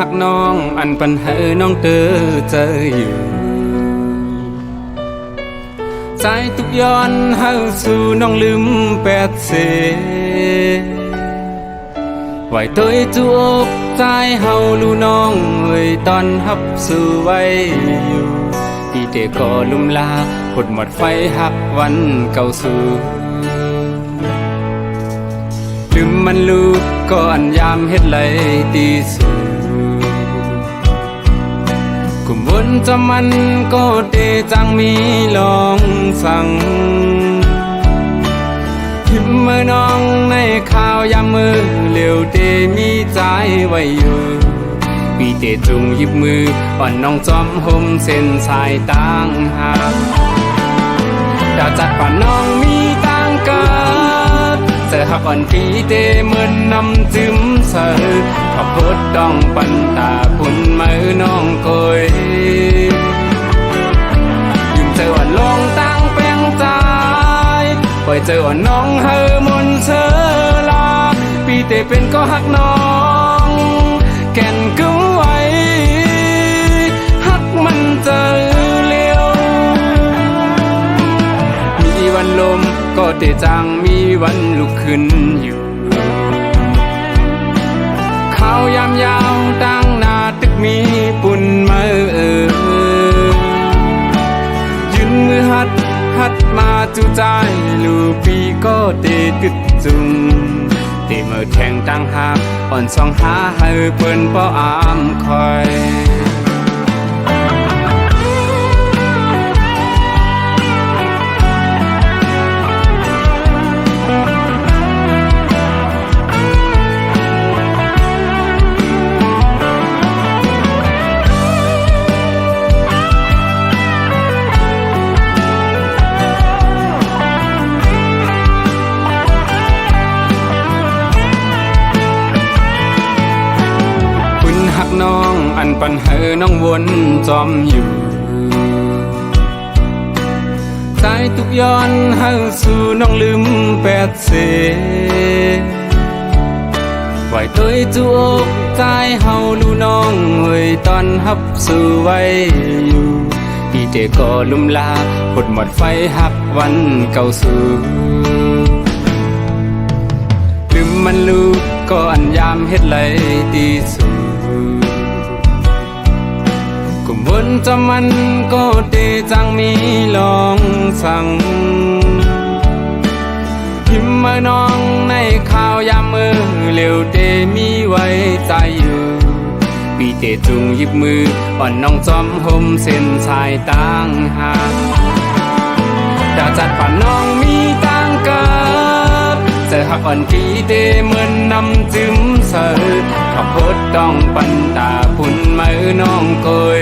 กน้องอันปัญหาน้องเจออยู่ใจทุกย้อนเฮาสู่น้องลืมแปดเสไว้ตัวจูอกใจเฮาลูน้องเอ่ยตอนฮับสู่ไว้อยู่ที่เด็กก็ลุ่มลาหดหมดไฟหักวันเก่าสู่ลืมมันลูกก่อนยามเฮ็ดไหลตีสู่กุมวนจะมันก็เตจังมีลองฟังทิมมือน้องในข่าวยามมือเหลียวเตมีใจไว้อยู่ปีเตจุงหยิบมืออ่อนน้องจอมห่มเส้นสายต่างหากดาวจัดป่านน้องมีต่างเกิดเจอหักอ่อนปีเตเหมือนนำจิ้มเสือขับรถดองปันตาพุ่นมือน้องโกยยิ่งเจออ่อนลงตั้งแป้งใจปล่อยเจออ่อนน้องเฮมนเชอลาปีเตเป็นก็หักน้องแก่นกุ้งไว้หักมันเจอเลี้ยวมีวันลมก็เตจังมีวันลุกขึ้นอยู่ขาวยามยาวตั้งหน้าตึกมีปุ่นมายืนมือหัดมาจูใจลูปีก็เตตึดจุงเตเมื่อแทงตั้งหากอ่อนสองหาให้เปิ้นป้ออามคอยน้องอันปัญหาน้องวนจอมอยู่ใจทุกย้อนเฮาสู่น้องลืมแปดเสไว้ตัวจูอกใจเฮาลูน้องเอ่ยตอนฮับสู่ไว้อยู่ปีเตก็ลุ่มลาหดหมดไฟหักวันเก่าสู่ลืมมันลูกก่อนยามเฮ็ดไหลตีสู่กุมวนจะมันก็เตจังมีลองฟังพิมพ์มาน้องในข่าวยามมือเหลียวเตมีไว้ใจอยู่ปีเตจุงหยิบมืออ่อนน้องจอมห่มเส้นสายต่างหากดาวจัดป่านน้องมีต่างเกิดเจอหักอ่อนปีเตเหมือนนำจิ้มเสือขับรถดองปันตาพุ่นมือน้องโกย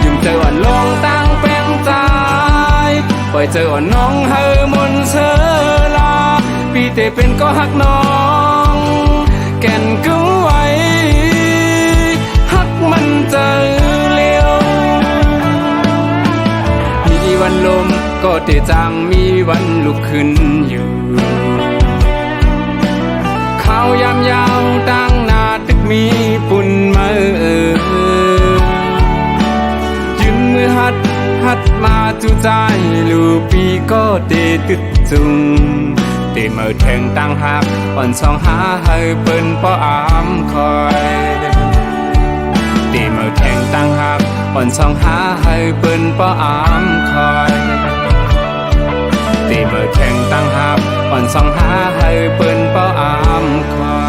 ยิ่งเจออ่อนลงตั้งแป้งใจปล่อยเจออ่อนน้องเฮมนเชอลาปีเตเป็นก็หักน้องแก่นกุ้งไว้หักมันเจอเลี้ยวมีวันลมก็เตจังมีวันลุกขึ้นอยู่ขาวยามยาวตั้งหน้าตึกมีปุ่นมายืนมือหัดมาจูใจลูปีก็เตตึดจุงเตเมื่อแทงตั้งหักอ่อนสองหาให้เปิ้นป้ออามคอยเตเมื่อแทงตั้งหักอ่อนสองหาให้เปิ้นป้ออามคอยเตเมื่อแทงตั้งหักอ่อนสองหาให้เปิ้นป้ออามคอย